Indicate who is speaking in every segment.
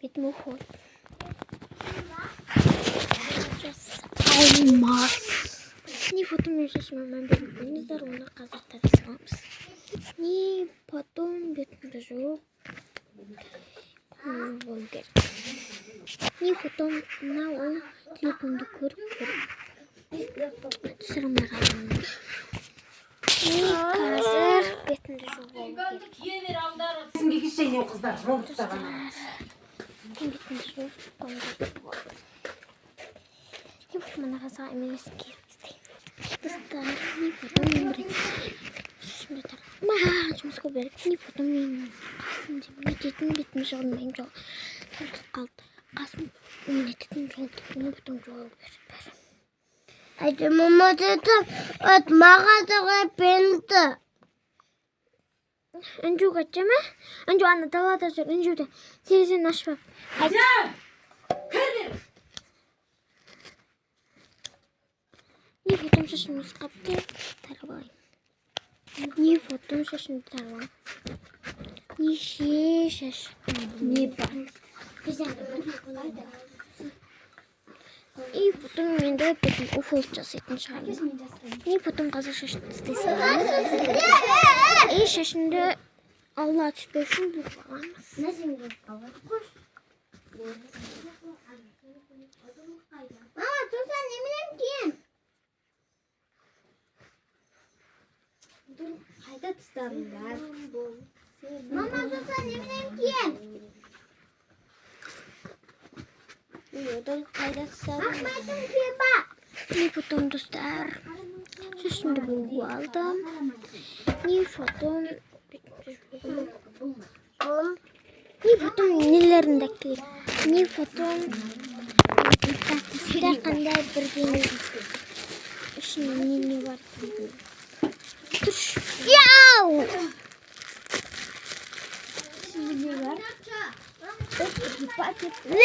Speaker 1: Бетім ұқыл. Алмас. Не фотомен шешімі мән бермеңіздер, оны қазір тарасамыз. Не потом бетімді жуып болу керек. Не потом мынау телефонды көріп түсірімді қаламын. Не қазір бетімді жуып болу керек.
Speaker 2: Сізге кішкене қыздар,
Speaker 1: Достар, бетімді жуып болу. Не потом мына қаза емес кетті. Достар, не потом мен бір шешімді тарап. Жұмысқа беріп, не потом мен қасым деп өтетін бетім жығылмайым жоқ. Тұрып қалды. Қасым өтетін жолды. Не потом жол беріп.
Speaker 3: Hadi mama dedim, at mağazaya bindi.
Speaker 1: Önce kaçacağım ha? Önce anne dalada sür. Önce de televizyon açmam. Hadi. Ne fotoğraf şaşırmış kaptı. Tarabay. Ne fotoğraf şaşırmış tarabay. Ne şey şaşırmış. Ne bak. Güzel. И потом мен де бетім уфол жасайтын шығармын. И потом қазір шашымды істейсің. И шашымды алла түспеу үшін бұлып аламыз.
Speaker 3: Mama sosan ne bileyim ki? Dur kayda tutarlar. Mama sosan ne bileyim ki? Dur kayda tutarlar. Bakmadım ki bak.
Speaker 1: И потом достар шашымды бұлып алдым. И потом и потом нелерін дәкелеп. И потом қандай бірдеңе ішінде не бар. Тұрш. Яу!
Speaker 3: Ne var?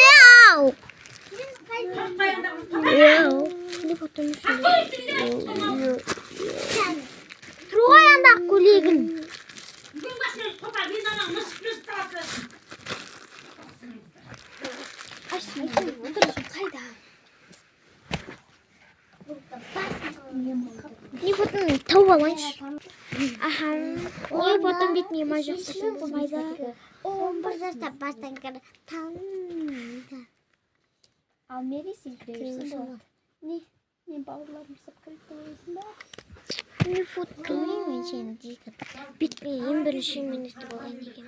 Speaker 1: Яу! Яу! И потом Тұрғай андақ көлегін. Не потом тауып алайыншы. Аха. Не потом бетіне май жақсасын болмайды.
Speaker 3: 11 жаста бастан кірі танымда. Ал мересін кірерсің болады. Не бауырларым сыпқырып көресің ба?
Speaker 1: Не потом мен сені дейін. Бетіне ең бірінші мен істі болайын деген.